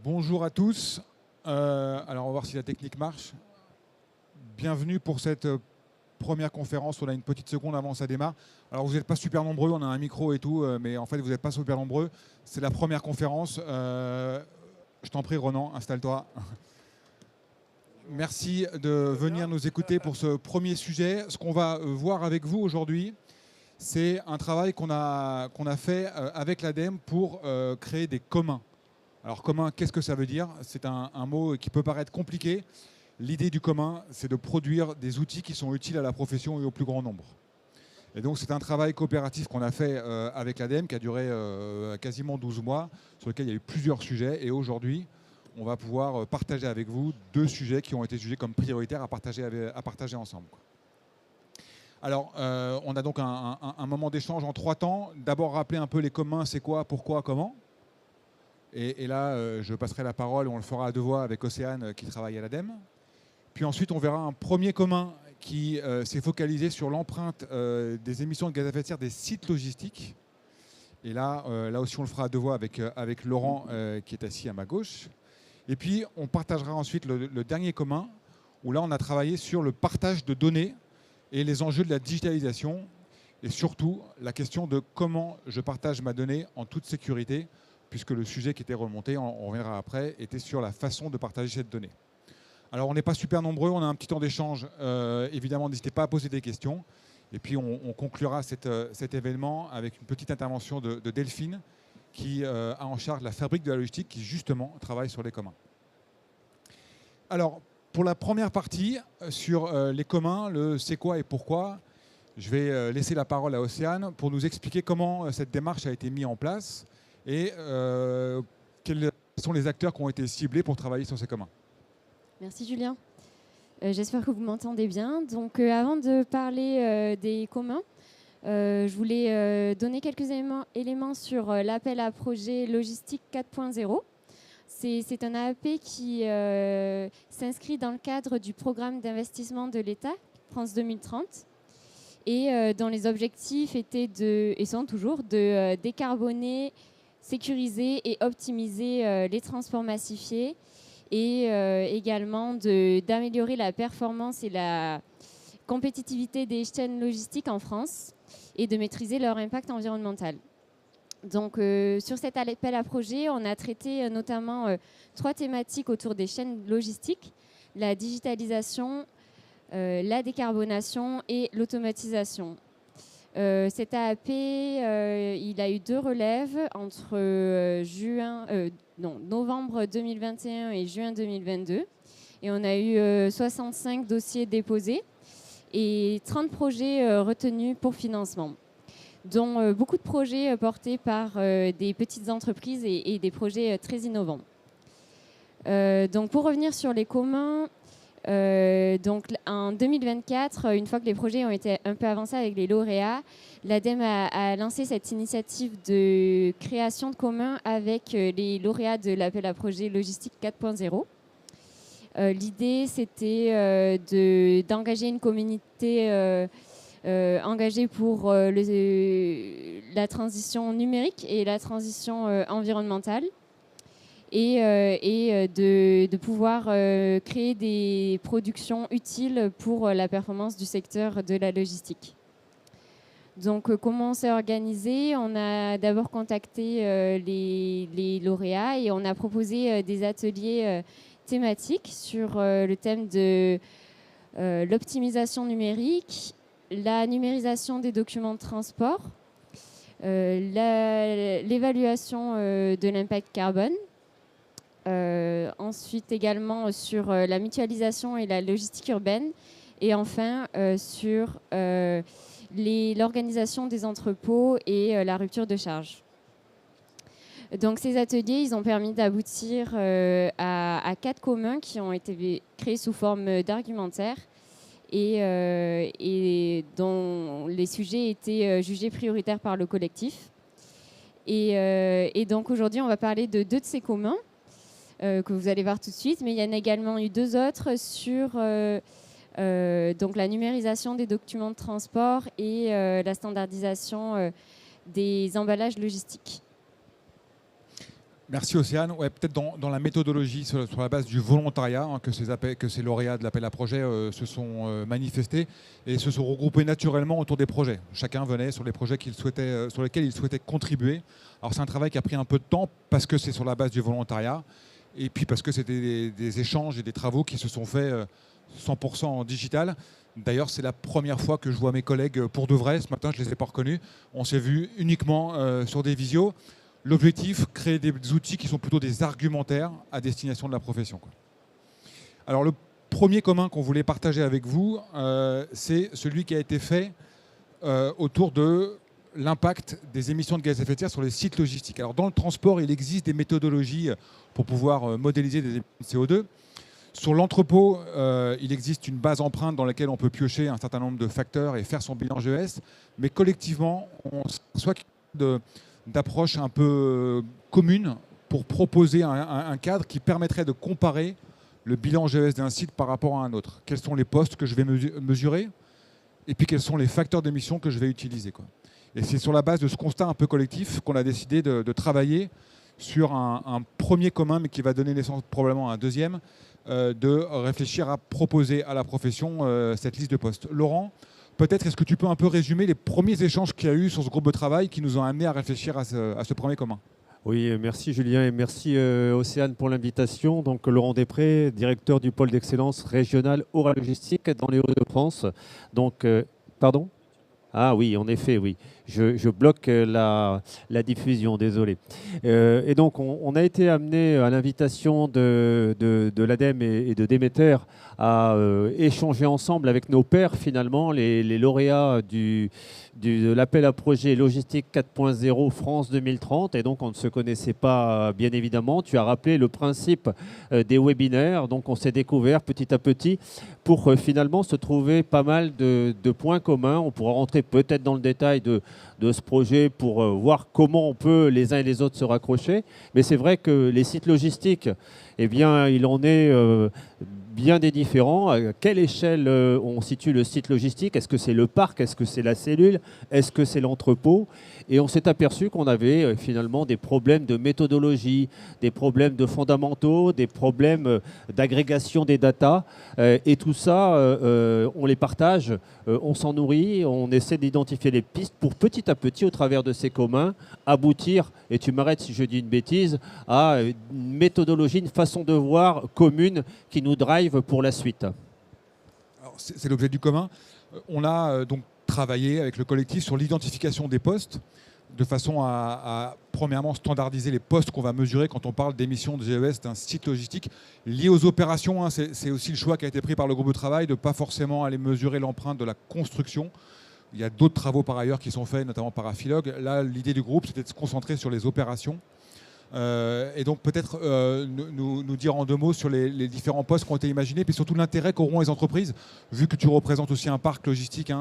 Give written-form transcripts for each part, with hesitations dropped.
Bonjour à tous. Alors on va voir si la technique marche. Bienvenue pour cette première conférence. On a une petite seconde avant que ça démarre. Alors vous n'êtes pas super nombreux, on a un micro et tout, mais en fait vous n'êtes pas super nombreux. C'est la première conférence. Je t'en prie Ronan, installe-toi. Merci de venir nous écouter pour ce premier sujet. Ce qu'on va voir avec vous aujourd'hui, c'est un travail qu'on a fait avec l'ADEME pour créer des communs. Alors commun, qu'est-ce que ça veut dire? C'est un mot qui peut paraître compliqué. L'idée du commun, c'est de produire des outils qui sont utiles à la profession et au plus grand nombre. Et donc c'est un travail coopératif qu'on a fait avec l'ADEME qui a duré quasiment 12 mois, sur lequel il y a eu plusieurs sujets. Et aujourd'hui, on va pouvoir partager avec vous 2 sujets qui ont été jugés comme prioritaires à partager ensemble. Alors, on a donc un moment d'échange en 3 temps. D'abord, rappeler un peu les communs, c'est quoi, pourquoi, comment. Et là, je passerai la parole, on le fera à 2 voix avec Océane qui travaille à l'ADEME. Puis ensuite, on verra un premier commun qui s'est focalisé sur l'empreinte des émissions de gaz à effet de serre des sites logistiques. Et là aussi, on le fera à 2 voix avec Laurent qui est assis à ma gauche. Et puis, on partagera ensuite le dernier commun, où là, on a travaillé sur le partage de données et les enjeux de la digitalisation. Et surtout, la question de comment je partage ma donnée en toute sécurité, puisque le sujet qui était remonté, on reviendra après, était sur la façon de partager cette donnée. Alors on n'est pas super nombreux, on a un petit temps d'échange, évidemment n'hésitez pas à poser des questions, et puis on conclura cet événement avec une petite intervention de Delphine, qui a en charge la fabrique de la logistique, qui justement travaille sur les communs. Alors pour la première partie, sur les communs, le c'est quoi et pourquoi, je vais laisser la parole à Océane pour nous expliquer comment cette démarche a été mise en place, et quels sont les acteurs qui ont été ciblés pour travailler sur ces communs. Merci Julien. J'espère que vous m'entendez bien. Donc avant de parler des communs, je voulais donner quelques éléments sur l'appel à projet logistique 4.0. C'est un AAP qui s'inscrit dans le cadre du programme d'investissement de l'État, France 2030, et dont les objectifs étaient et sont toujours de décarboner, sécuriser et optimiser les transports massifiés, et également d'améliorer la performance et la compétitivité des chaînes logistiques en France et de maîtriser leur impact environnemental. Donc sur cet appel à projet, on a traité notamment 3 thématiques autour des chaînes logistiques: la digitalisation, la décarbonation et l'automatisation. Cet AAP, il a eu 2 relèves entre novembre 2021 et juin 2022. Et on a eu 65 dossiers déposés et 30 projets retenus pour financement, dont beaucoup de projets portés par des petites entreprises et des projets très innovants. Donc pour revenir sur les communs, donc en 2024, une fois que les projets ont été un peu avancés avec les lauréats, l'ADEME a lancé cette initiative de création de communs avec les lauréats de l'appel à projet logistique 4.0. L'idée, c'était d'engager une communauté engagée pour la transition numérique et la transition environnementale, et de pouvoir créer des productions utiles pour la performance du secteur de la logistique. Donc comment on s'est organisé? On a d'abord contacté les lauréats et on a proposé des ateliers thématiques sur le thème de l'optimisation numérique, la numérisation des documents de transport, l'évaluation de l'impact carbone, ensuite également sur la mutualisation et la logistique urbaine, et enfin sur l'organisation des entrepôts et la rupture de charge. Donc ces ateliers, ils ont permis d'aboutir à 4 communs qui ont été créés sous forme d'argumentaire et dont les sujets étaient jugés prioritaires par le collectif. Et donc aujourd'hui, on va parler de 2 de ces communs que vous allez voir tout de suite, mais il y en a également eu 2 autres sur donc la numérisation des documents de transport et la standardisation des emballages logistiques. Merci Océane. Ouais, peut-être dans la méthodologie, sur la base du volontariat, hein, que ces lauréats de l'appel à projet se sont manifestés et se sont regroupés naturellement autour des projets. Chacun venait sur les projets sur lesquels il souhaitait contribuer. Alors c'est un travail qui a pris un peu de temps parce que c'est sur la base du volontariat et puis parce que c'était des échanges et des travaux qui se sont faits 100% en digital. D'ailleurs, c'est la première fois que je vois mes collègues pour de vrai. Ce matin, je ne les ai pas reconnus. On s'est vus uniquement sur des visios. L'objectif, créer des outils qui sont plutôt des argumentaires à destination de la profession, quoi. Alors le premier commun qu'on voulait partager avec vous, c'est celui qui a été fait autour de l'impact des émissions de gaz à effet de serre sur les sites logistiques. Alors dans le transport, il existe des méthodologies pour pouvoir modéliser des émissions de CO2. Sur l'entrepôt, il existe une base empreinte dans laquelle on peut piocher un certain nombre de facteurs et faire son bilan GES. Mais collectivement, on soit d'approche un peu commune pour proposer un cadre qui permettrait de comparer le bilan GES d'un site par rapport à un autre. Quels sont les postes que je vais mesurer et puis quels sont les facteurs d'émission que je vais utiliser, quoi. Et c'est sur la base de ce constat un peu collectif qu'on a décidé de travailler sur un premier commun, mais qui va donner naissance probablement à un deuxième, de réfléchir à proposer à la profession cette liste de postes. Laurent, peut-être est-ce que tu peux un peu résumer les premiers échanges qu'il y a eu sur ce groupe de travail qui nous ont amenés à réfléchir à ce premier commun? Oui, merci Julien et merci Océane pour l'invitation. Donc Laurent Després, directeur du pôle d'excellence régional Aura Logistique dans les Hauts-de-France. Donc, pardon ? Ah oui, en effet, oui. Je bloque la diffusion, désolé. Et donc, on a été amené à l'invitation de l'ADEME et de Déméter à échanger ensemble avec nos pairs, finalement, les lauréats de l'appel à projet Logistique 4.0 France 2030. Et donc, on ne se connaissait pas, bien évidemment. Tu as rappelé le principe des webinaires. Donc, on s'est découvert petit à petit pour finalement se trouver pas mal de points communs. On pourra rentrer peut-être dans le détail de ce projet pour voir comment on peut les uns et les autres se raccrocher. Mais c'est vrai que les sites logistiques, eh bien, il en est bien des différents. À quelle échelle on situe le site logistique? Est-ce que c'est le parc? Est-ce que c'est la cellule? Est-ce que c'est l'entrepôt? Et on s'est aperçu qu'on avait finalement des problèmes de méthodologie, des problèmes de fondamentaux, des problèmes d'agrégation des datas. Et tout ça, on les partage, on s'en nourrit, on essaie d'identifier les pistes pour petit à petit, au travers de ces communs, aboutir, et tu m'arrêtes si je dis une bêtise, à une méthodologie, une façon de voir commune qui nous drive pour la suite. C'est l'objet du commun. On a donc travaillé avec le collectif sur l'identification des postes de façon à premièrement standardiser les postes qu'on va mesurer quand on parle d'émissions de GES d'un site logistique liées aux opérations. C'est aussi le choix qui a été pris par le groupe de travail de ne pas forcément aller mesurer l'empreinte de la construction. Il y a d'autres travaux par ailleurs qui sont faits, notamment par Afilog. Là, l'idée du groupe, c'était de se concentrer sur les opérations. Et donc peut-être nous dire en deux mots sur les différents postes qui ont été imaginés, puis surtout l'intérêt qu'auront les entreprises, vu que tu représentes aussi un parc logistique,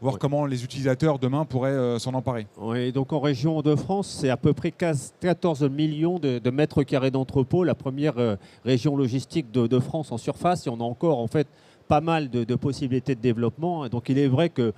voir comment les utilisateurs demain pourraient s'en emparer. Oui, donc en région Hauts-de-France, c'est à peu près 14 millions de mètres carrés d'entrepôts, la première région logistique de France en surface, et on a encore en fait pas mal de possibilités de développement. Donc il est vrai que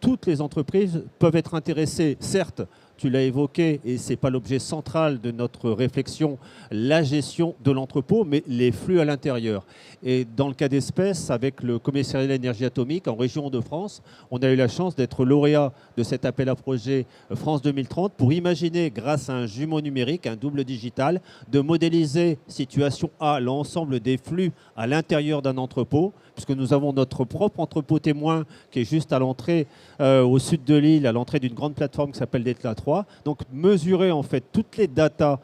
toutes les entreprises peuvent être intéressées, certes, tu l'as évoqué, et ce n'est pas l'objet central de notre réflexion, la gestion de l'entrepôt, mais les flux à l'intérieur. Et dans le cas d'espèce, avec le commissariat de l'énergie atomique en région de France, on a eu la chance d'être lauréat de cet appel à projet France 2030 pour imaginer, grâce à un jumeau numérique, un double digital, de modéliser situation A, l'ensemble des flux à l'intérieur d'un entrepôt, puisque nous avons notre propre entrepôt témoin qui est juste à l'entrée au sud de l'île, à l'entrée d'une grande plateforme qui s'appelle Detla 3. Donc mesurer en fait toutes les datas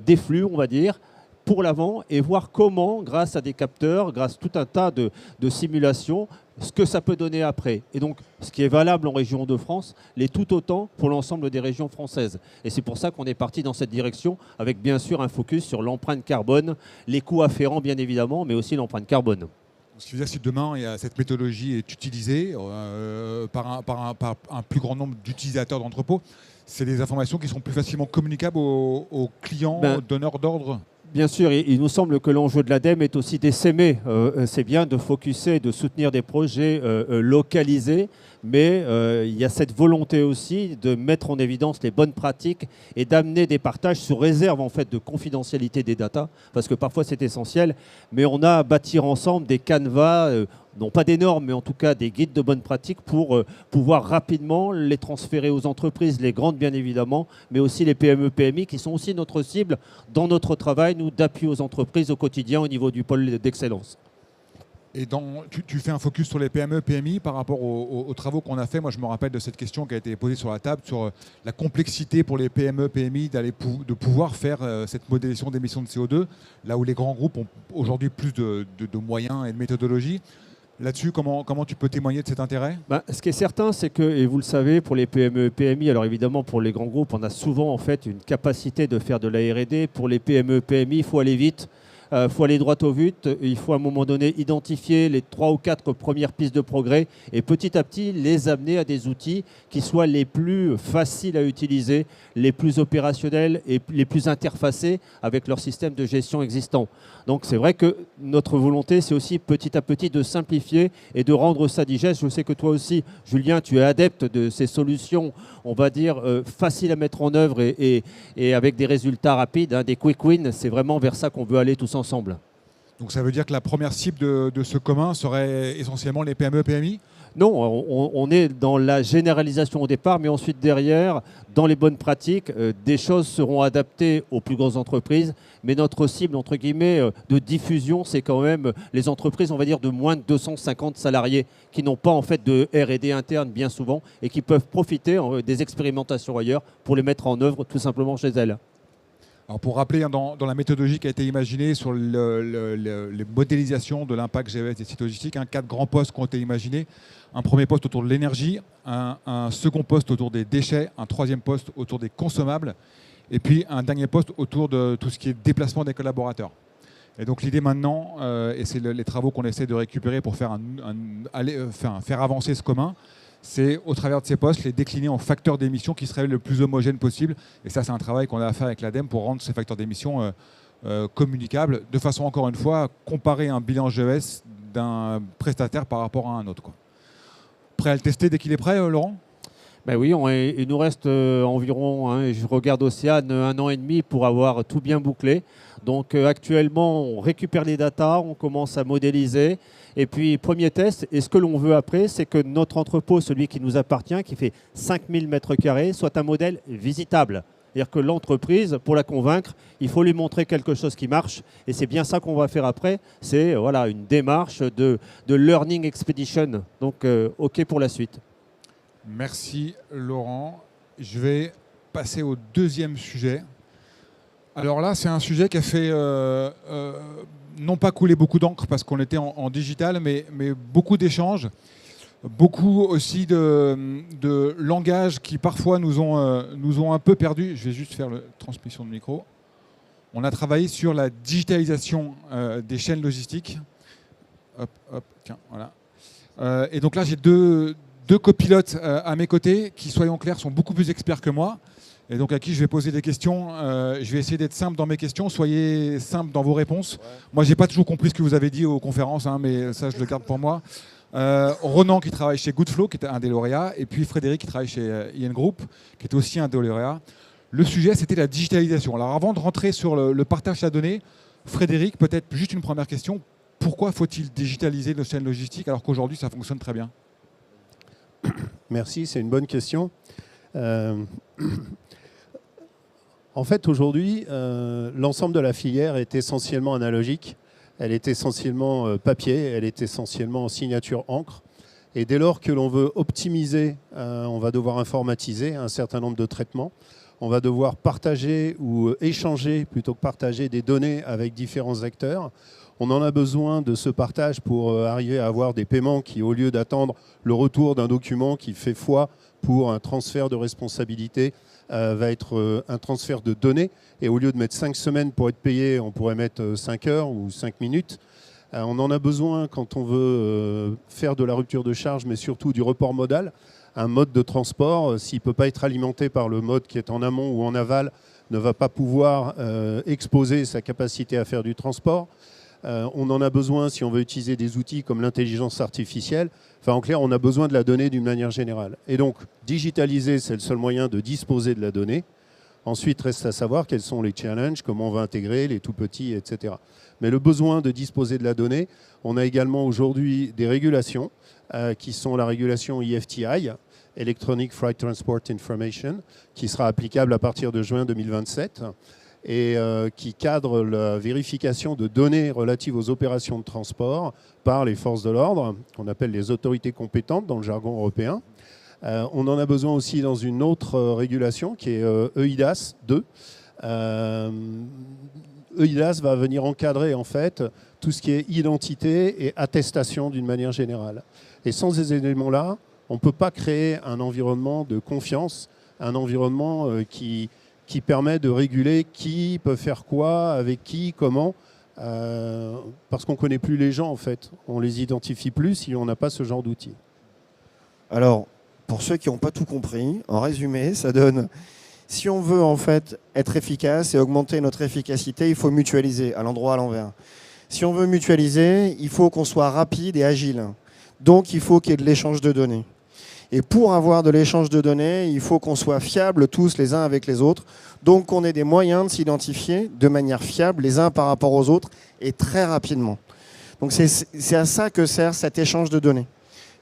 des flux, on va dire, pour l'avant, et voir comment, grâce à des capteurs, grâce à tout un tas de simulations, ce que ça peut donner après. Et donc, ce qui est valable en région de France, l'est tout autant pour l'ensemble des régions françaises. Et c'est pour ça qu'on est parti dans cette direction, avec bien sûr un focus sur l'empreinte carbone, les coûts afférents bien évidemment, mais aussi l'empreinte carbone. Ce qui veut dire, si demain cette méthodologie est utilisée par un plus grand nombre d'utilisateurs d'entrepôts, c'est des informations qui seront plus facilement communicables aux clients, aux donneurs d'ordre. Bien sûr, il nous semble que l'enjeu de l'ADEME est aussi d'essaimer. C'est bien de focuser, de soutenir des projets localisés, mais il y a cette volonté aussi de mettre en évidence les bonnes pratiques et d'amener des partages sous réserve en fait de confidentialité des datas, parce que parfois c'est essentiel. Mais on a à bâtir ensemble des canevas, non pas des normes, mais en tout cas des guides de bonnes pratiques pour pouvoir rapidement les transférer aux entreprises, les grandes bien évidemment, mais aussi les PME, PMI qui sont aussi notre cible dans notre travail, nous, d'appui aux entreprises au quotidien au niveau du pôle d'excellence. Et tu fais un focus sur les PME, PMI par rapport aux travaux qu'on a fait. Moi, je me rappelle de cette question qui a été posée sur la table sur la complexité pour les PME, PMI de pouvoir faire cette modélisation d'émissions de CO2, là où les grands groupes ont aujourd'hui plus de moyens et de méthodologie. Là-dessus, comment tu peux témoigner de cet intérêt ? Ce qui est certain, c'est que, et vous le savez, pour les PME et PMI, alors évidemment pour les grands groupes, on a souvent en fait une capacité de faire de la R&D. Pour les PME et PMI, il faut aller vite. Il faut aller droit au but, il faut à un moment donné identifier les 3 ou 4 premières pistes de progrès et petit à petit les amener à des outils qui soient les plus faciles à utiliser, les plus opérationnels et les plus interfacés avec leur système de gestion existant. Donc c'est vrai que notre volonté, c'est aussi petit à petit de simplifier et de rendre ça digeste. Je sais que toi aussi, Julien, tu es adepte de ces solutions, on va dire, faciles à mettre en œuvre et avec des résultats rapides, des quick wins. C'est vraiment vers ça qu'on veut aller tous ensemble. Donc ça veut dire que la première cible de ce commun serait essentiellement les PME, PMI ? Non, on est dans la généralisation au départ, mais ensuite derrière, dans les bonnes pratiques, des choses seront adaptées aux plus grosses entreprises. Mais notre cible, entre guillemets, de diffusion, c'est quand même les entreprises, on va dire, de moins de 250 salariés qui n'ont pas en fait de R&D interne bien souvent et qui peuvent profiter des expérimentations ailleurs pour les mettre en œuvre tout simplement chez elles. Alors pour rappeler, dans la méthodologie qui a été imaginée sur les modélisations de l'impact GES des sites logistiques, 4 grands postes qui ont été imaginés. Un premier poste autour de l'énergie, un second poste autour des déchets, un troisième poste autour des consommables, et puis un dernier poste autour de tout ce qui est déplacement des collaborateurs. Et donc l'idée maintenant, et c'est les travaux qu'on essaie de récupérer pour faire avancer ce commun, c'est au travers de ces postes les décliner en facteurs d'émission qui seraient le plus homogènes possible. Et ça, c'est un travail qu'on a à faire avec l'ADEME pour rendre ces facteurs d'émission communicables, de façon, encore une fois, à comparer un bilan GES d'un prestataire par rapport à un autre, quoi. Prêt à le tester dès qu'il est prêt, Laurent ? Oui, il nous reste environ, je regarde Océane, 1 an et demi pour avoir tout bien bouclé. Donc actuellement, on récupère les datas, on commence à modéliser. Et puis, premier test, et ce que l'on veut après, c'est que notre entrepôt, celui qui nous appartient, qui fait 5000 m², soit un modèle visitable. C'est-à-dire que l'entreprise, pour la convaincre, il faut lui montrer quelque chose qui marche. Et c'est bien ça qu'on va faire après. C'est une démarche de Learning Expedition. Donc, OK pour la suite. Merci Laurent. Je vais passer au deuxième sujet. Alors là, c'est un sujet qui a fait non pas couler beaucoup d'encre parce qu'on était en digital, mais beaucoup d'échanges, beaucoup aussi de langages qui parfois nous ont un peu perdus. Je vais juste faire la transmission de micro. On a travaillé sur la digitalisation des chaînes logistiques. Hop, tiens, voilà. Et donc là, j'ai deux copilotes à mes côtés qui, soyons clairs, sont beaucoup plus experts que moi. Et donc à qui je vais poser des questions. Je vais essayer d'être simple dans mes questions. Soyez simple dans vos réponses. Moi, je n'ai pas toujours compris ce que vous avez dit aux conférences, mais ça, je le garde pour moi. Ronan qui travaille chez Goodflow, qui était un des lauréats. Et puis Frédéric qui travaille chez IN Group, qui était aussi un des lauréats. Le sujet, c'était la digitalisation. Alors avant de rentrer sur le partage de la donnée, Frédéric, peut-être juste une première question. Pourquoi faut-il digitaliser nos chaînes logistiques alors qu'aujourd'hui, ça fonctionne très bien ? Merci, c'est une bonne question. En fait, aujourd'hui, l'ensemble de la filière est essentiellement analogique. Elle est essentiellement papier, elle est essentiellement signature encre. Et dès lors que l'on veut optimiser, on va devoir informatiser un certain nombre de traitements. On va devoir partager ou échanger, plutôt que partager, des données avec différents acteurs. On en a besoin de ce partage pour arriver à avoir des paiements qui, au lieu d'attendre le retour d'un document qui fait foi pour un transfert de responsabilité, va être un transfert de données. Et au lieu de mettre 5 semaines pour être payé, on pourrait mettre 5 heures ou 5 minutes. On en a besoin quand on veut faire de la rupture de charge, mais surtout du report modal. Un mode de transport, s'il ne peut pas être alimenté par le mode qui est en amont ou en aval, ne va pas pouvoir exposer sa capacité à faire du transport. On en a besoin si on veut utiliser des outils comme l'intelligence artificielle. Enfin, en clair, on a besoin de la donnée d'une manière générale. Et donc, digitaliser, c'est le seul moyen de disposer de la donnée. Ensuite, reste à savoir quels sont les challenges, comment on va intégrer les tout petits, etc. Mais le besoin de disposer de la donnée, on a également aujourd'hui des régulations qui sont la régulation EFTI, Electronic Freight Transport Information, qui sera applicable à partir de juin 2027 et qui cadre la vérification de données relatives aux opérations de transport par les forces de l'ordre, qu'on appelle les autorités compétentes dans le jargon européen. On en a besoin aussi dans une autre régulation qui est EIDAS 2. EIDAS va venir encadrer en fait tout ce qui est identité et attestation d'une manière générale. Et sans ces éléments-là, on ne peut pas créer un environnement de confiance, un environnement qui permet de réguler qui peut faire quoi, avec qui, comment, parce qu'on ne connaît plus les gens en fait. On ne les identifie plus si on n'a pas ce genre d'outils. Alors, pour ceux qui n'ont pas tout compris, en résumé, ça donne, si on veut en fait être efficace et augmenter notre efficacité, il faut mutualiser à l'endroit à l'envers. Si on veut mutualiser, il faut qu'on soit rapide et agile. Donc, il faut qu'il y ait de l'échange de données. Et pour avoir de l'échange de données, il faut qu'on soit fiables tous les uns avec les autres. Donc, qu'on ait des moyens de s'identifier de manière fiable les uns par rapport aux autres et très rapidement. Donc, c'est à ça que sert cet échange de données.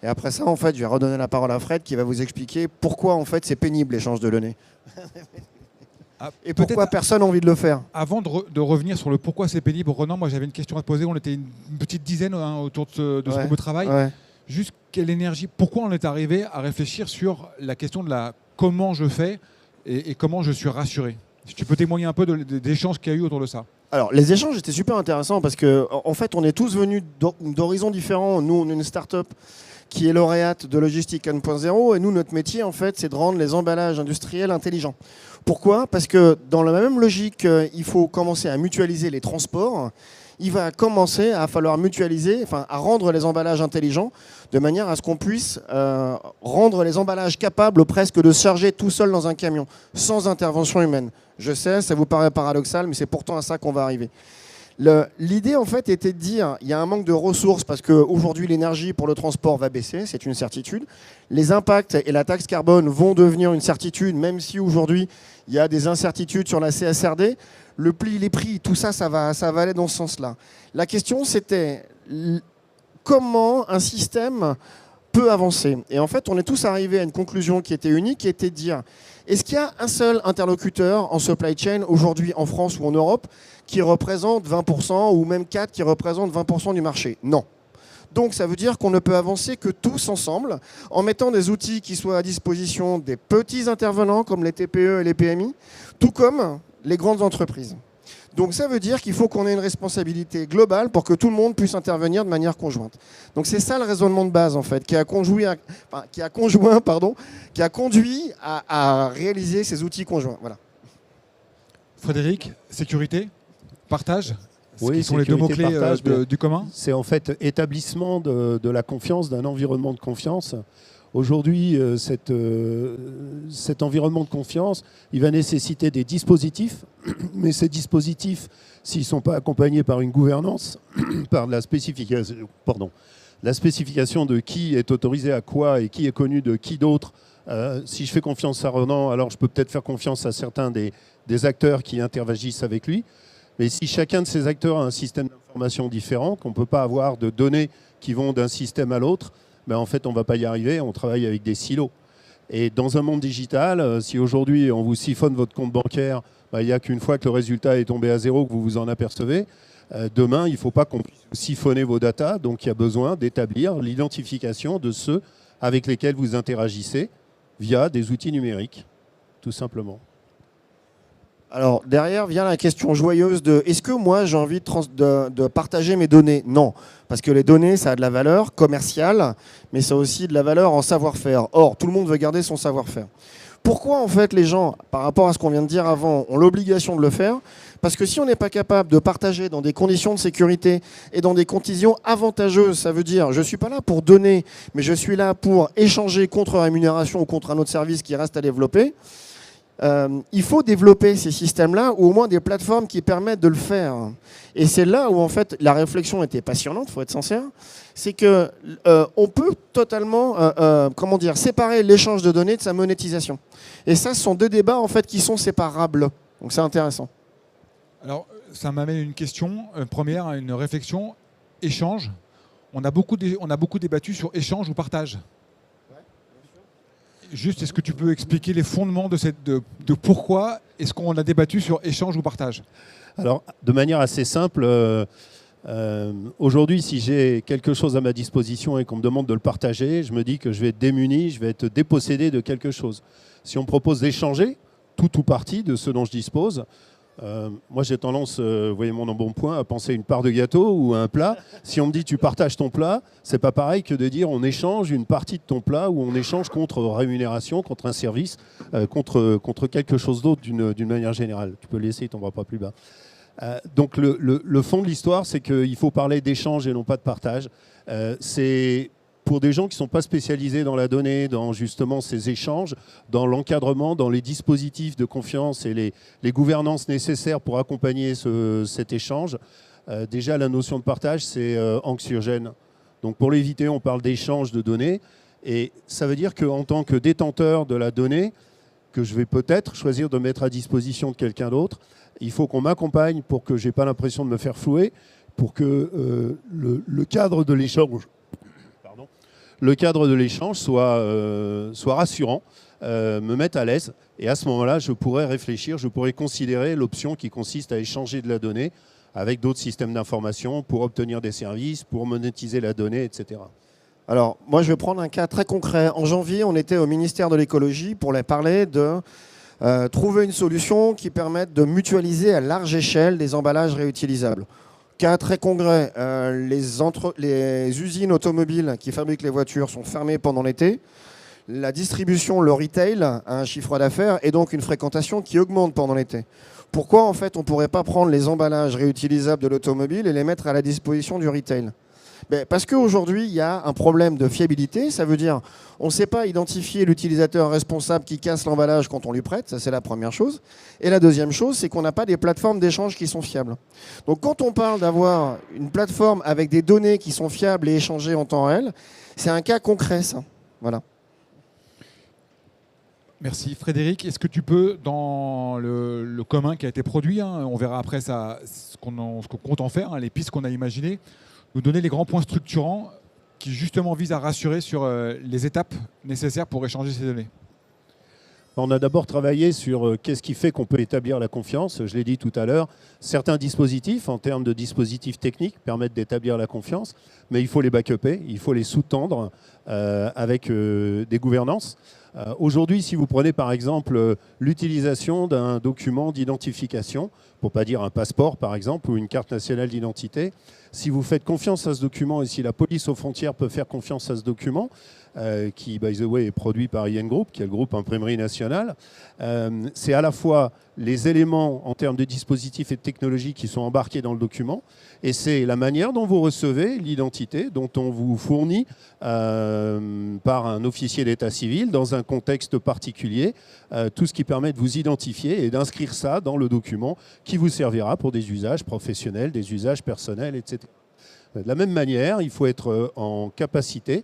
Et après ça, en fait, je vais redonner la parole à Fred qui va vous expliquer pourquoi, en fait, c'est pénible l'échange de données. Et pourquoi personne n'a envie de le faire. Avant de revenir sur le pourquoi c'est pénible, Ronan, moi j'avais une question à te poser. On était une petite dizaine autour de ce groupe de travail. Ouais. Juste quelle énergie, pourquoi on est arrivé à réfléchir sur la question de la comment je fais et comment je suis rassuré. Si tu peux témoigner un peu des échanges qu'il y a eu autour de ça. Alors, les échanges étaient super intéressants parce que, en fait, on est tous venus d'horizons différents. Nous, on est une start-up qui est lauréate de Logistique 1.0 et nous, notre métier, en fait, c'est de rendre les emballages industriels intelligents. Pourquoi ? Parce que dans la même logique, il faut commencer à mutualiser les transports. Il va commencer à falloir mutualiser, enfin, à rendre les emballages intelligents de manière à ce qu'on puisse rendre les emballages capables presque de se charger tout seul dans un camion, sans intervention humaine. Je sais, ça vous paraît paradoxal, mais c'est pourtant à ça qu'on va arriver. L'idée, en fait, était de dire il y a un manque de ressources parce qu'aujourd'hui, l'énergie pour le transport va baisser, c'est une certitude. Les impacts et la taxe carbone vont devenir une certitude, même si aujourd'hui, il y a des incertitudes sur la CSRD. Le pli, les prix, tout ça, ça va aller dans ce sens-là. La question, c'était comment un système peut avancer. Et en fait, on est tous arrivés à une conclusion qui était unique, qui était de dire est-ce qu'il y a un seul interlocuteur en supply chain aujourd'hui en France ou en Europe qui représente 20% ou même 4 qui représentent 20% du marché? Non. Donc ça veut dire qu'on ne peut avancer que tous ensemble en mettant des outils qui soient à disposition des petits intervenants comme les TPE et les PMI, tout comme les grandes entreprises. Donc ça veut dire qu'il faut qu'on ait une responsabilité globale pour que tout le monde puisse intervenir de manière conjointe. Donc c'est ça le raisonnement de base en fait, qui a conduit à réaliser ces outils conjoints. Voilà. Frédéric, sécurité, partage, Oui, qui sont les deux mots-clés du commun. C'est en fait établissement de la confiance, d'un environnement de confiance. Aujourd'hui, cet environnement de confiance, il va nécessiter des dispositifs, mais ces dispositifs, s'ils ne sont pas accompagnés par une gouvernance, par la spécification de qui est autorisé à quoi et qui est connu de qui d'autre, si je fais confiance à Ronan, alors je peux peut-être faire confiance à certains des acteurs qui interagissent avec lui. Mais si chacun de ces acteurs a un système d'information différent, qu'on ne peut pas avoir de données qui vont d'un système à l'autre, ben en fait, on ne va pas y arriver, on travaille avec des silos. Et dans un monde digital, si aujourd'hui on vous siphonne votre compte bancaire, ben, il n'y a qu'une fois que le résultat est tombé à zéro que vous vous en apercevez. Demain, il ne faut pas qu'on puisse siphonner vos datas, donc il y a besoin d'établir l'identification de ceux avec lesquels vous interagissez via des outils numériques, tout simplement. Alors derrière vient la question joyeuse de est-ce que moi j'ai envie de partager mes données? Non, parce que les données ça a de la valeur commerciale, mais ça a aussi de la valeur en savoir-faire. Or tout le monde veut garder son savoir-faire. Pourquoi en fait les gens, par rapport à ce qu'on vient de dire avant, ont l'obligation de le faire? Parce que si on n'est pas capable de partager dans des conditions de sécurité et dans des conditions avantageuses, ça veut dire je ne suis pas là pour donner, mais je suis là pour échanger contre rémunération ou contre un autre service qui reste à développer. Il faut développer ces systèmes-là ou au moins des plateformes qui permettent de le faire. Et c'est là où en fait la réflexion était passionnante, il faut être sincère. C'est que on peut totalement séparer l'échange de données de sa monétisation. Et ça, ce sont deux débats en fait qui sont séparables. Donc c'est intéressant. Alors, ça m'amène une question, première, une réflexion. Échange. On a beaucoup débattu sur échange ou partage. Juste, est-ce que tu peux expliquer les fondements de pourquoi est-ce qu'on a débattu sur échange ou partage? Alors, de manière assez simple, aujourd'hui, si j'ai quelque chose à ma disposition et qu'on me demande de le partager, je me dis que je vais être démuni, je vais être dépossédé de quelque chose. Si on me propose d'échanger tout ou partie de ce dont je dispose, moi j'ai tendance, vous voyez mon embonpoint, à penser une part de gâteau ou un plat. Si on me dit tu partages ton plat, c'est pas pareil que de dire on échange une partie de ton plat ou on échange contre rémunération, contre un service, contre quelque chose d'autre d'une manière générale. Tu peux le laisser, il tombera pas plus bas. Donc le fond de l'histoire, c'est qu'il faut parler d'échange et non pas de partage. C'est pour des gens qui ne sont pas spécialisés dans la donnée, dans justement ces échanges, dans l'encadrement, dans les dispositifs de confiance et les gouvernances nécessaires pour accompagner cet échange. Déjà, la notion de partage, c'est anxiogène. Donc pour l'éviter, on parle d'échange de données. Et ça veut dire qu'en tant que détenteur de la donnée, que je vais peut-être choisir de mettre à disposition de quelqu'un d'autre, il faut qu'on m'accompagne pour que je n'ai pas l'impression de me faire flouer, pour que le cadre de l'échange... le cadre de l'échange soit rassurant, me mette à l'aise. Et à ce moment-là, je pourrais réfléchir, je pourrais considérer l'option qui consiste à échanger de la donnée avec d'autres systèmes d'information pour obtenir des services, pour monétiser la donnée, etc. Alors, moi, je vais prendre un cas très concret. En janvier, on était au ministère de l'écologie pour parler de trouver une solution qui permette de mutualiser à large échelle des emballages réutilisables. Cas très concret, les usines automobiles qui fabriquent les voitures sont fermées pendant l'été. La distribution, le retail, a un chiffre d'affaires et donc une fréquentation qui augmente pendant l'été. Pourquoi en fait on ne pourrait pas prendre les emballages réutilisables de l'automobile et les mettre à la disposition du retail? Parce qu'aujourd'hui, il y a un problème de fiabilité. Ça veut dire on ne sait pas identifier l'utilisateur responsable qui casse l'emballage quand on lui prête. Ça, c'est la première chose. Et la deuxième chose, c'est qu'on n'a pas des plateformes d'échange qui sont fiables. Donc, quand on parle d'avoir une plateforme avec des données qui sont fiables et échangées en temps réel, c'est un cas concret, ça. Voilà. Merci. Frédéric, est-ce que tu peux, dans le commun qui a été produit, on verra après ce qu'on compte en faire, les pistes qu'on a imaginées, nous donner les grands points structurants qui justement visent à rassurer sur les étapes nécessaires pour échanger ces données? On a d'abord travaillé sur qu'est-ce qui fait qu'on peut établir la confiance. Je l'ai dit tout à l'heure, certains dispositifs, en termes de dispositifs techniques, permettent d'établir la confiance, mais il faut les backuper, il faut les sous-tendre avec des gouvernances. Aujourd'hui, si vous prenez par exemple l'utilisation d'un document d'identification, pour ne pas dire un passeport par exemple, ou une carte nationale d'identité, si vous faites confiance à ce document et si la police aux frontières peut faire confiance à ce document, qui, by the way, est produit par IN Group, qui est le groupe Imprimerie Nationale, c'est à la fois les éléments en termes de dispositifs et de technologies qui sont embarqués dans le document, et c'est la manière dont vous recevez l'identité, dont on vous fournit par un officier d'état civil dans un contexte particulier, tout ce qui permet de vous identifier et d'inscrire ça dans le document qui vous servira pour des usages professionnels, des usages personnels, etc. De la même manière, il faut être en capacité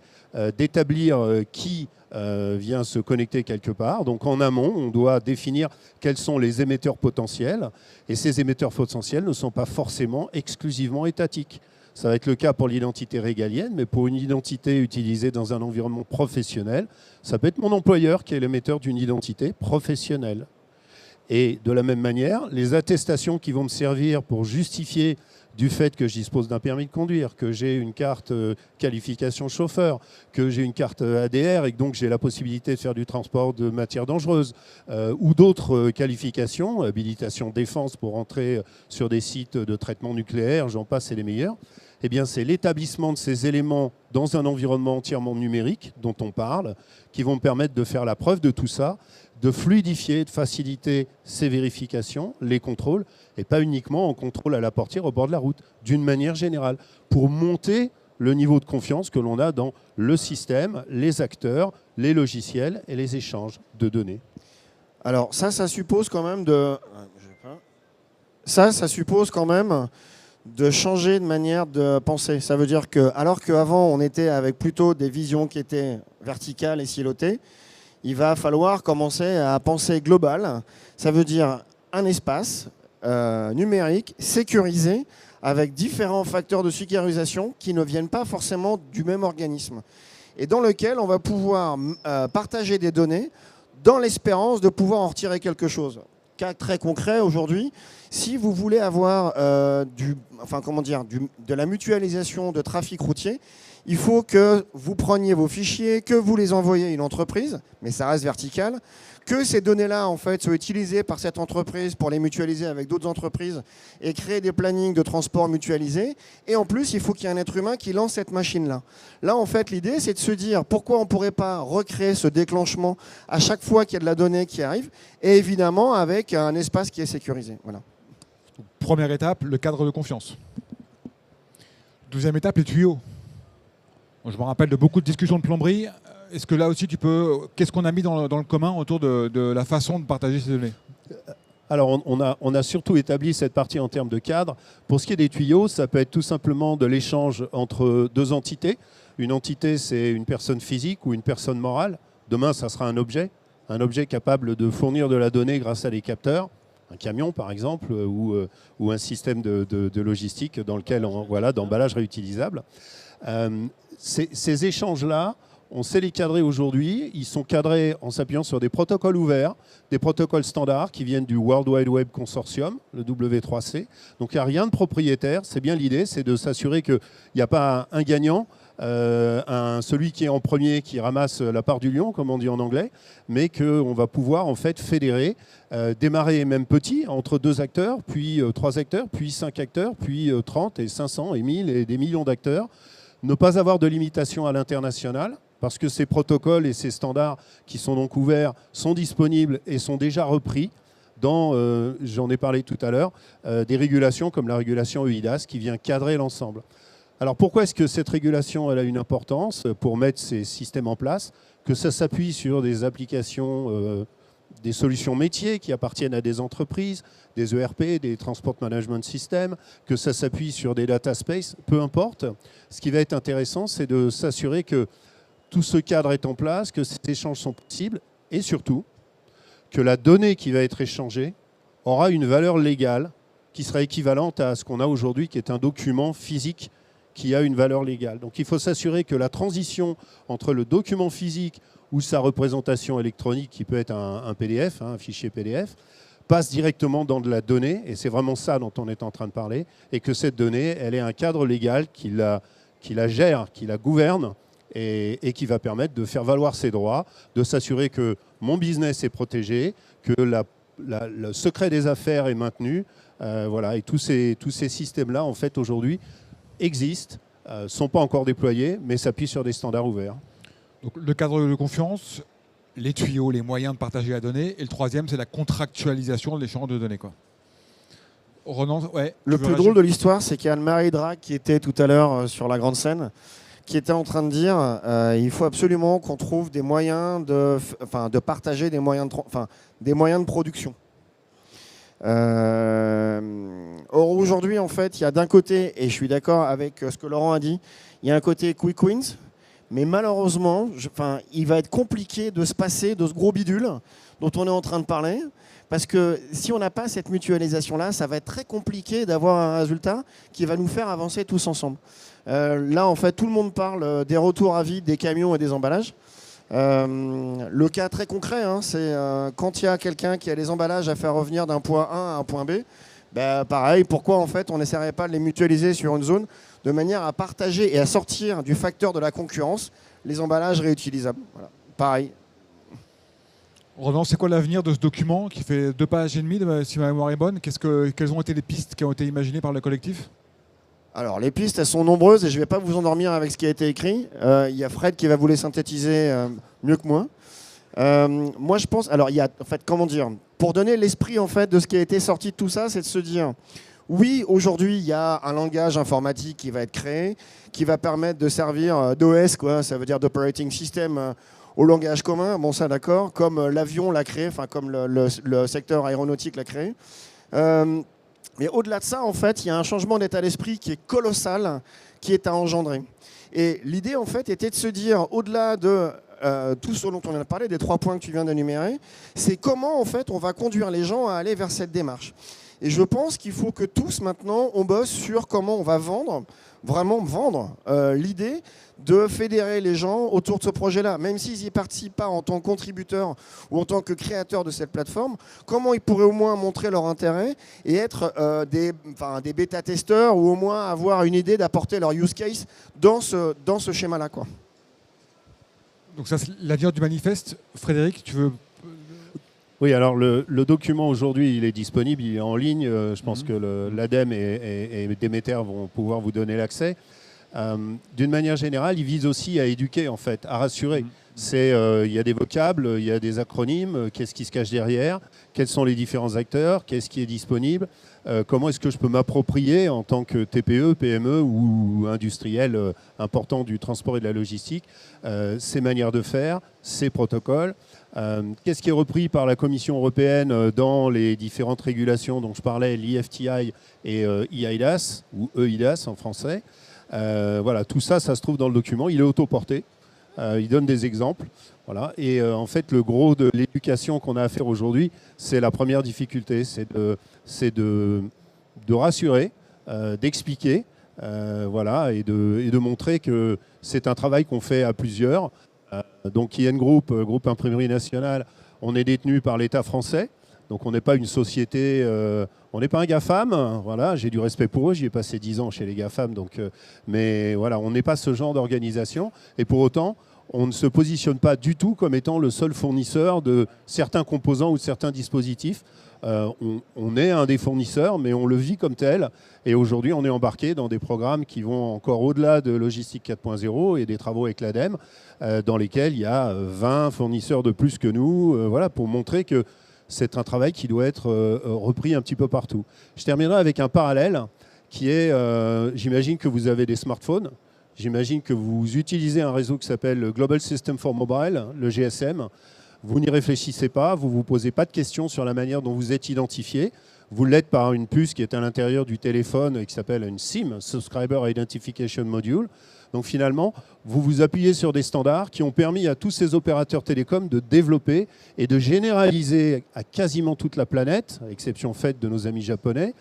d'établir qui vient se connecter quelque part. Donc en amont, on doit définir quels sont les émetteurs potentiels. Et ces émetteurs potentiels ne sont pas forcément exclusivement étatiques. Ça va être le cas pour l'identité régalienne, mais pour une identité utilisée dans un environnement professionnel, ça peut être mon employeur qui est l'émetteur d'une identité professionnelle. Et de la même manière, les attestations qui vont me servir pour justifier du fait que je dispose d'un permis de conduire, que j'ai une carte qualification chauffeur, que j'ai une carte ADR et que donc j'ai la possibilité de faire du transport de matières dangereuses ou d'autres qualifications, habilitation défense pour entrer sur des sites de traitement nucléaire, j'en passe, c'est les meilleurs. Eh bien, c'est l'établissement de ces éléments dans un environnement entièrement numérique dont on parle, qui vont me permettre de faire la preuve de tout ça, de fluidifier, de faciliter ces vérifications, les contrôles, et pas uniquement en contrôle à la portière au bord de la route, d'une manière générale, pour monter le niveau de confiance que l'on a dans le système, les acteurs, les logiciels et les échanges de données. Alors ça suppose quand même de... Ça suppose quand même de changer de manière de penser. Ça veut dire que, alors qu'avant on était avec plutôt des visions qui étaient verticales et silotées, il va falloir commencer à penser global. Ça veut dire un espace numérique sécurisé avec différents facteurs de sécurisation qui ne viennent pas forcément du même organisme et dans lequel on va pouvoir partager des données dans l'espérance de pouvoir en retirer quelque chose. Cas très concret aujourd'hui, si vous voulez avoir de la mutualisation de trafic routier, il faut que vous preniez vos fichiers, que vous les envoyez à une entreprise, mais ça reste vertical, que ces données-là en fait soient utilisées par cette entreprise pour les mutualiser avec d'autres entreprises et créer des plannings de transport mutualisés. Et en plus, il faut qu'il y ait un être humain qui lance cette machine-là. Là, en fait, l'idée, c'est de se dire pourquoi on ne pourrait pas recréer ce déclenchement à chaque fois qu'il y a de la donnée qui arrive, et évidemment avec un espace qui est sécurisé. Voilà. Première étape, le cadre de confiance. Deuxième étape, les tuyaux. Je me rappelle de beaucoup de discussions de plomberie. Est-ce que là aussi, qu'est-ce qu'on a mis dans le commun autour de la façon de partager ces données? Alors, on a surtout établi cette partie en termes de cadre. Pour ce qui est des tuyaux, ça peut être tout simplement de l'échange entre deux entités. Une entité, c'est une personne physique ou une personne morale. Demain, ça sera un objet capable de fournir de la donnée grâce à des capteurs. Un camion, par exemple, ou un système de logistique dans lequel d'emballage réutilisable. Ces échanges-là, on sait les cadrer aujourd'hui. Ils sont cadrés en s'appuyant sur des protocoles ouverts, des protocoles standards qui viennent du World Wide Web Consortium, le W3C. Donc il n'y a rien de propriétaire. C'est bien l'idée, c'est de s'assurer qu'il n'y a pas un gagnant, celui qui est en premier qui ramasse la part du lion, comme on dit en anglais, mais qu'on va pouvoir en fait fédérer, démarrer même petit, entre 2 acteurs, puis 3 acteurs, puis 5 acteurs, puis 30 et 500 et 1000 et des millions d'acteurs. Ne pas avoir de limitation à l'international, parce que ces protocoles et ces standards qui sont donc ouverts sont disponibles et sont déjà repris dans, j'en ai parlé tout à l'heure, des régulations comme la régulation EIDAS qui vient cadrer l'ensemble. Alors pourquoi est-ce que cette régulation elle a une importance pour mettre ces systèmes en place? Que ça s'appuie sur des applications, des solutions métiers qui appartiennent à des entreprises, des ERP, des Transport Management Systems, que ça s'appuie sur des data space, peu importe. Ce qui va être intéressant, c'est de s'assurer que tout ce cadre est en place, que ces échanges sont possibles et surtout que la donnée qui va être échangée aura une valeur légale qui sera équivalente à ce qu'on a aujourd'hui, qui est un document physique qui a une valeur légale. Donc il faut s'assurer que la transition entre le document physique ou sa représentation électronique, qui peut être un PDF, un fichier PDF, passe directement dans de la donnée, et c'est vraiment ça dont on est en train de parler, et que cette donnée, elle ait un cadre légal qui la gère, qui la gouverne, et qui va permettre de faire valoir ses droits, de s'assurer que mon business est protégé, que le secret des affaires est maintenu, et tous ces systèmes-là, en fait, aujourd'hui, existent, ne sont pas encore déployés, mais s'appuient sur des standards ouverts. Donc, le cadre de confiance, les tuyaux, les moyens de partager la donnée, et le troisième, c'est la contractualisation de l'échange de données, quoi. Ronan, ouais, le plus drôle de l'histoire, c'est qu'il y a Anne-Marie Drac qui était tout à l'heure sur la grande scène, qui était en train de dire il faut absolument qu'on trouve des moyens de partager des moyens de production. Or aujourd'hui, en fait, il y a d'un côté, et je suis d'accord avec ce que Laurent a dit, il y a un côté quick wins, mais malheureusement, il va être compliqué de se passer de ce gros bidule dont on est en train de parler, parce que si on n'a pas cette mutualisation-là, ça va être très compliqué d'avoir un résultat qui va nous faire avancer tous ensemble. Là, en fait, tout le monde parle des retours à vide, des camions et des emballages. Le cas très concret, c'est quand il y a quelqu'un qui a les emballages à faire revenir d'un point A à un point B, pareil, pourquoi en fait on n'essaierait pas de les mutualiser sur une zone de manière à partager et à sortir du facteur de la concurrence les emballages réutilisables. Voilà. Pareil. Ronan, c'est quoi l'avenir de ce document qui fait 2 pages et demie, si ma mémoire est bonne? Quelles ont été les pistes qui ont été imaginées par le collectif? Alors les pistes, elles sont nombreuses et je ne vais pas vous endormir avec ce qui a été écrit. Il y a Fred qui va vous les synthétiser mieux que moi. Moi, je pense. Alors, il y a, en fait, comment dire, pour donner l'esprit en fait de ce qui a été sorti de tout ça, c'est de se dire, oui, aujourd'hui, il y a un langage informatique qui va être créé, qui va permettre de servir d'OS, quoi. Ça veut dire d'operating system au langage commun. Bon, ça, d'accord. Comme l'avion l'a créé, enfin, comme le secteur aéronautique l'a créé. Mais au-delà de ça, en fait, il y a un changement d'état d'esprit qui est colossal, qui est à engendrer. Et l'idée, en fait, était de se dire, au-delà de tout ce dont on a parlé, des 3 points que tu viens d'énumérer, c'est comment, en fait, on va conduire les gens à aller vers cette démarche. Et je pense qu'il faut que tous, maintenant, on bosse sur comment on va vendre, vraiment vendre l'idée de fédérer les gens autour de ce projet-là. Même s'ils n'y participent pas en tant que contributeurs ou en tant que créateurs de cette plateforme, comment ils pourraient au moins montrer leur intérêt et être des bêta-testeurs ou au moins avoir une idée d'apporter leur use case dans ce schéma-là, quoi. Donc ça, c'est l'avenir du manifeste. Frédéric, tu veux... Oui, alors le document aujourd'hui, il est disponible, il est en ligne. Je pense que l'ADEME et Demeter vont pouvoir vous donner l'accès. D'une manière générale, il vise aussi à éduquer, en fait, à rassurer. Il y a des vocables, il y a des acronymes, qu'est-ce qui se cache derrière, quels sont les différents acteurs, qu'est-ce qui est disponible, comment est-ce que je peux m'approprier en tant que TPE, PME ou industriel important du transport et de la logistique, ces manières de faire, ces protocoles. Qu'est-ce qui est repris par la Commission européenne dans les différentes régulations dont je parlais, l'IFTI et EIDAS, ou EIDAS en français. Voilà, tout ça, ça se trouve dans le document. Il est autoporté. Il donne des exemples. Voilà. Et en fait, le gros de l'éducation qu'on a à faire aujourd'hui, c'est la première difficulté. C'est de rassurer, d'expliquer, voilà, et de montrer que c'est un travail qu'on fait à plusieurs. Donc IN Group, groupe Imprimerie Nationale, on est détenu par l'État français. Donc on n'est pas une société, on n'est pas un GAFAM, voilà, j'ai du respect pour eux, j'y ai passé 10 ans chez les GAFAM, donc, mais voilà, on n'est pas ce genre d'organisation. Et pour autant, on ne se positionne pas du tout comme étant le seul fournisseur de certains composants ou de certains dispositifs. On est un des fournisseurs, mais on le vit comme tel. Et aujourd'hui, on est embarqué dans des programmes qui vont encore au-delà de Logistique 4.0 et des travaux avec l'ADEME, dans lesquels il y a 20 fournisseurs de plus que nous, voilà, pour montrer que c'est un travail qui doit être repris un petit peu partout. Je terminerai avec un parallèle qui est, j'imagine que vous avez des smartphones, j'imagine que vous utilisez un réseau qui s'appelle le Global System for Mobile, le GSM. Vous n'y réfléchissez pas, vous ne vous posez pas de questions sur la manière dont vous êtes identifié. Vous l'êtes par une puce qui est à l'intérieur du téléphone et qui s'appelle une SIM, Subscriber Identification Module. Donc finalement, vous vous appuyez sur des standards qui ont permis à tous ces opérateurs télécoms de développer et de généraliser à quasiment toute la planète, à exception faite de nos amis japonais,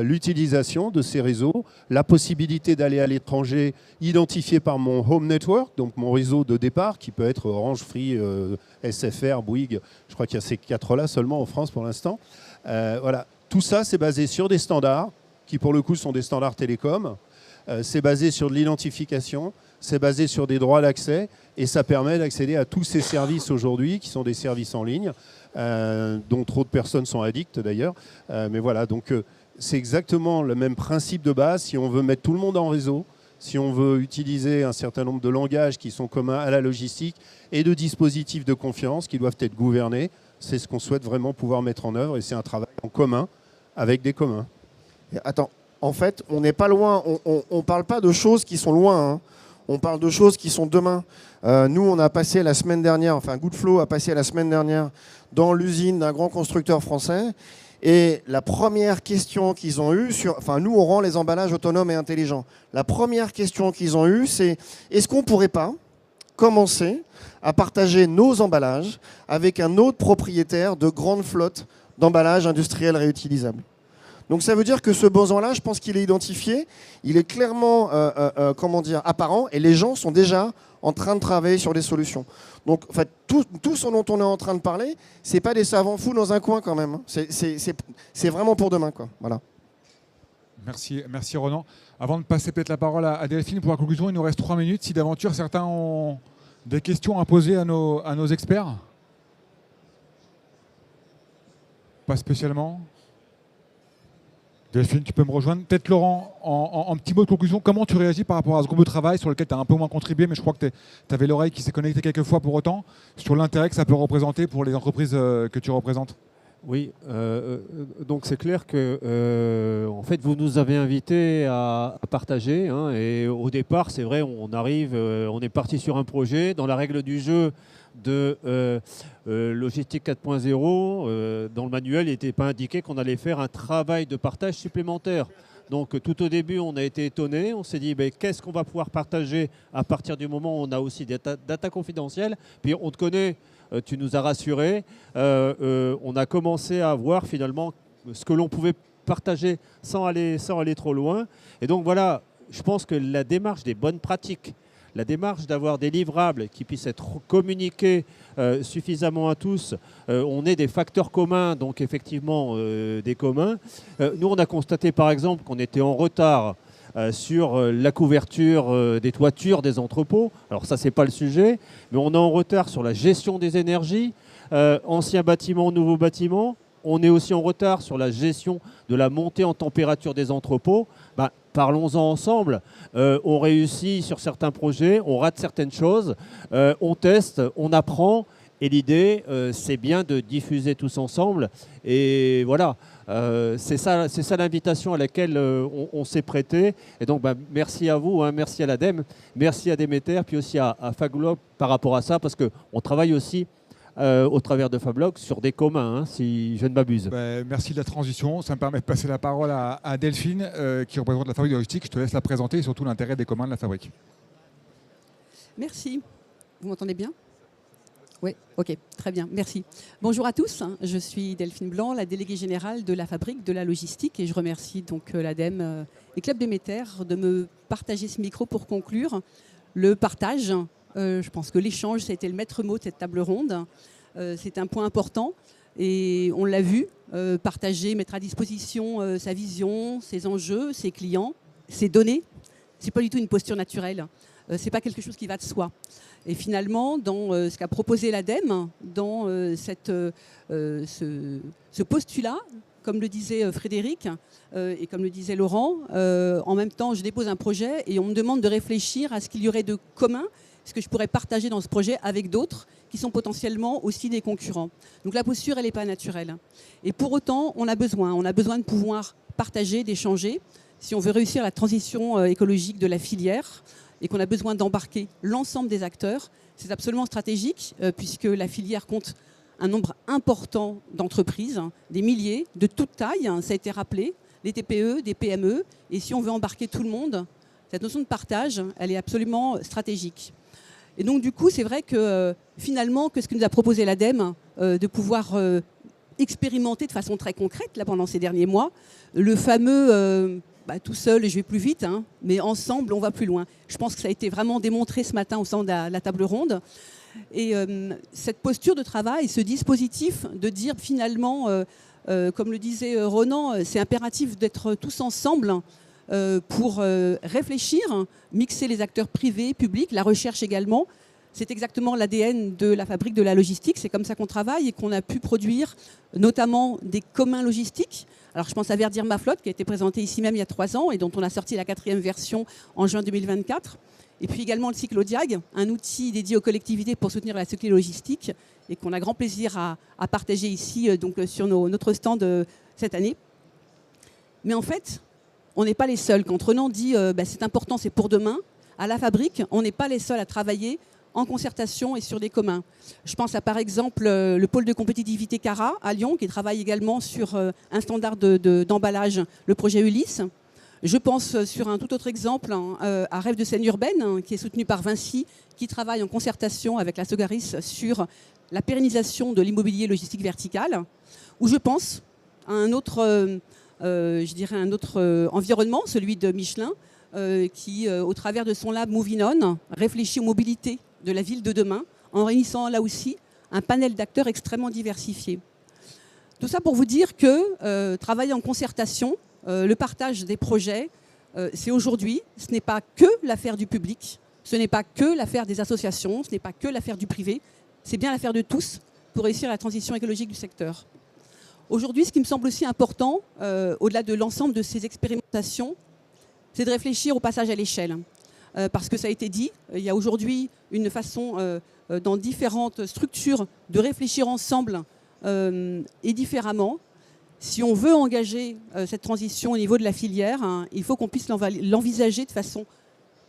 l'utilisation de ces réseaux, la possibilité d'aller à l'étranger identifié par mon home network, donc mon réseau de départ, qui peut être Orange, Free, SFR, Bouygues. Je crois qu'il y a ces 4-là seulement en France pour l'instant. Voilà. Tout ça, c'est basé sur des standards, qui pour le coup sont des standards télécoms. C'est basé sur de l'identification, c'est basé sur des droits d'accès, et ça permet d'accéder à tous ces services aujourd'hui, qui sont des services en ligne, dont trop de personnes sont addictes d'ailleurs. Mais voilà, donc c'est exactement le même principe de base. Si on veut mettre tout le monde en réseau, si on veut utiliser un certain nombre de langages qui sont communs à la logistique et de dispositifs de confiance qui doivent être gouvernés, c'est ce qu'on souhaite vraiment pouvoir mettre en œuvre, et c'est un travail en commun avec des communs. Attends, en fait, on n'est pas loin, on ne parle pas de choses qui sont loin, hein. On parle de choses qui sont demain. Nous, on a passé la semaine dernière, enfin Goodflow a passé la semaine dernière dans l'usine d'un grand constructeur français. Et la première question qu'ils ont eue, nous on rend les emballages autonomes et intelligents. La première question qu'ils ont eue, c'est est-ce qu'on ne pourrait pas commencer à partager nos emballages avec un autre propriétaire de grande flotte d'emballages industriels réutilisables? Donc ça veut dire que ce besoin-là, je pense qu'il est identifié, il est clairement apparent, et les gens sont déjà en train de travailler sur des solutions. Donc en fait, tout ce dont on est en train de parler, ce n'est pas des savants fous dans un coin quand même, hein. C'est vraiment pour demain, quoi. Voilà. Merci Ronan. Avant de passer peut-être la parole à Delphine pour la conclusion, il nous reste 3 minutes. Si d'aventure certains ont des questions à poser à nos experts? Pas spécialement? Delphine, tu peux me rejoindre. Peut-être Laurent, en petit mot de conclusion, comment tu réagis par rapport à ce groupe de travail sur lequel tu as un peu moins contribué, mais je crois que tu avais l'oreille qui s'est connectée quelques fois pour autant, sur l'intérêt que ça peut représenter pour les entreprises que tu représentes? Oui, donc c'est clair que en fait vous nous avez invités à partager, hein, et au départ c'est vrai on arrive, on est parti sur un projet dans la règle du jeu de logistique 4.0. Dans le manuel il n'était pas indiqué qu'on allait faire un travail de partage supplémentaire. Donc tout au début on a été étonnés, on s'est dit ben, qu'est-ce qu'on va pouvoir partager à partir du moment où on a aussi des data confidentielles, puis on te connaît. Tu nous as rassurés. On a commencé à voir finalement ce que l'on pouvait partager sans aller trop loin. Et donc voilà, je pense que la démarche des bonnes pratiques, la démarche d'avoir des livrables qui puissent être communiqués suffisamment à tous, on est des facteurs communs, donc effectivement des communs. Nous, on a constaté par exemple qu'on était en retard sur la couverture des toitures des entrepôts. Alors ça, c'est pas le sujet, mais on est en retard sur la gestion des énergies, anciens bâtiments, nouveaux bâtiments. On est aussi en retard sur la gestion de la montée en température des entrepôts. Ben, parlons-en ensemble. On réussit sur certains projets, on rate certaines choses, on teste, on apprend. Et l'idée, c'est bien de diffuser tous ensemble. Et voilà, c'est ça l'invitation à laquelle on s'est prêté. Et donc, bah, merci à vous, hein, merci à l'ADEME, merci à Déméter, puis aussi à Fablog par rapport à ça, parce qu'on travaille aussi au travers de Fablog sur des communs, hein, si je ne m'abuse. Merci de la transition. Ça me permet de passer la parole à Delphine, qui représente la fabrique de logistique. Je te laisse la présenter et surtout l'intérêt des communs de la fabrique. Merci. Vous m'entendez bien ? Oui, ok, très bien, merci. Bonjour à tous, je suis Delphine Blanc, la déléguée générale de la fabrique de la logistique, et je remercie donc l'ADEME et Club Déméter de me partager ce micro pour conclure. Le partage, je pense que l'échange, ça a été le maître mot de cette table ronde. C'est un point important et on l'a vu, partager, mettre à disposition sa vision, ses enjeux, ses clients, ses données. Ce n'est pas du tout une posture naturelle, ce n'est pas quelque chose qui va de soi. Et finalement, dans ce qu'a proposé l'ADEME, dans ce postulat, comme le disait Frédéric et comme le disait Laurent, en même temps, je dépose un projet et on me demande de réfléchir à ce qu'il y aurait de commun, ce que je pourrais partager dans ce projet avec d'autres qui sont potentiellement aussi des concurrents. Donc la posture, elle n'est pas naturelle. Et pour autant, on a besoin de pouvoir partager, d'échanger, si on veut réussir la transition écologique de la filière, et qu'on a besoin d'embarquer l'ensemble des acteurs. C'est absolument stratégique puisque la filière compte un nombre important d'entreprises, des milliers, de toute taille, ça a été rappelé, les TPE, des PME. Et si on veut embarquer tout le monde, cette notion de partage, elle est absolument stratégique. Et donc du coup, c'est vrai que finalement, que ce que nous a proposé l'ADEME, de pouvoir expérimenter de façon très concrète là, pendant ces derniers mois, le fameux... tout seul, je vais plus vite, hein, mais ensemble, on va plus loin. Je pense que ça a été vraiment démontré ce matin au sein de la table ronde. Et cette posture de travail, ce dispositif de dire finalement, comme le disait Ronan, c'est impératif d'être tous ensemble pour réfléchir, mixer les acteurs privés, publics, la recherche également. C'est exactement l'ADN de la fabrique de la logistique. C'est comme ça qu'on travaille et qu'on a pu produire notamment des communs logistiques. Alors je pense à Verdir Ma Flotte qui a été présenté ici même il y a 3 ans et dont on a sorti la 4e version en juin 2024. Et puis également le Cyclodiag, un outil dédié aux collectivités pour soutenir la cyclo logistique et qu'on a grand plaisir à partager ici donc, sur notre stand cette année. Mais en fait, on n'est pas les seuls. Quand Renan dit c'est important, c'est pour demain, à la fabrique, on n'est pas les seuls à travailler en concertation et sur des communs. Je pense à par exemple le pôle de compétitivité Cara à Lyon qui travaille également sur un standard d'emballage, le projet Ulysse. Je pense sur un tout autre exemple à Rêve de scène urbaine qui est soutenu par Vinci, qui travaille en concertation avec la Sogaris sur la pérennisation de l'immobilier logistique vertical. Ou je pense à un autre, environnement, celui de Michelin, qui, au travers de son lab Moving On, réfléchit aux mobilités de la ville de demain, en réunissant là aussi un panel d'acteurs extrêmement diversifiés. Tout ça pour vous dire que travailler en concertation, le partage des projets, c'est aujourd'hui, ce n'est pas que l'affaire du public, ce n'est pas que l'affaire des associations, ce n'est pas que l'affaire du privé, c'est bien l'affaire de tous pour réussir la transition écologique du secteur. Aujourd'hui, ce qui me semble aussi important, au-delà de l'ensemble de ces expérimentations, c'est de réfléchir au passage à l'échelle. Parce que ça a été dit, il y a aujourd'hui une façon dans différentes structures de réfléchir ensemble et différemment. Si on veut engager cette transition au niveau de la filière, hein, il faut qu'on puisse l'envisager de façon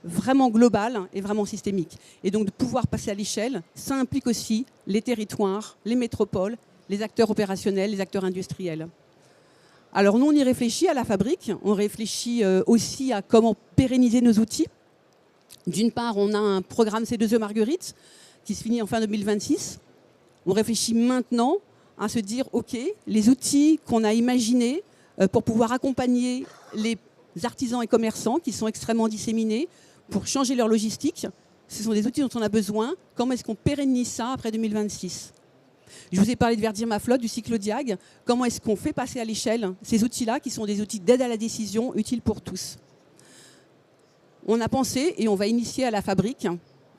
vraiment globale et vraiment systémique. Et donc de pouvoir passer à l'échelle, ça implique aussi les territoires, les métropoles, les acteurs opérationnels, les acteurs industriels. Alors nous, on y réfléchit à la fabrique, on réfléchit aussi à comment pérenniser nos outils. D'une part, on a un programme C2E Marguerite qui se finit en fin 2026. On réfléchit maintenant à se dire, OK, les outils qu'on a imaginés pour pouvoir accompagner les artisans et commerçants qui sont extrêmement disséminés pour changer leur logistique, ce sont des outils dont on a besoin. Comment est-ce qu'on pérennise ça après 2026 ? Je vous ai parlé de Verdir ma flotte, du cyclodiag. Comment est-ce qu'on fait passer à l'échelle ces outils-là qui sont des outils d'aide à la décision utiles pour tous ? On a pensé, et on va initier à la fabrique,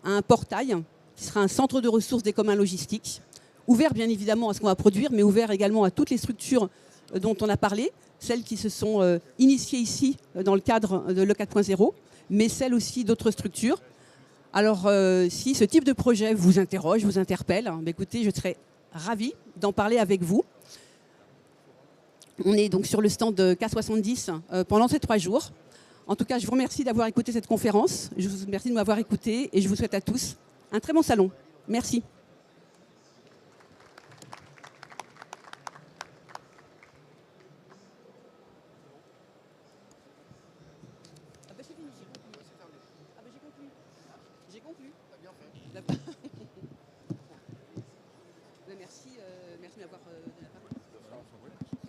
à un portail qui sera un centre de ressources des communs logistiques, ouvert bien évidemment à ce qu'on va produire, mais ouvert également à toutes les structures dont on a parlé, celles qui se sont initiées ici dans le cadre de l'E 4.0, mais celles aussi d'autres structures. Alors si ce type de projet vous interroge, vous interpelle, écoutez, je serai ravie d'en parler avec vous. On est donc sur le stand de K70 pendant ces 3 jours. En tout cas, je vous remercie d'avoir écouté cette conférence. Je vous remercie de m'avoir écouté et je vous souhaite à tous un très bon salon. Merci. J'ai conclu. Merci de m'avoir donné la parole.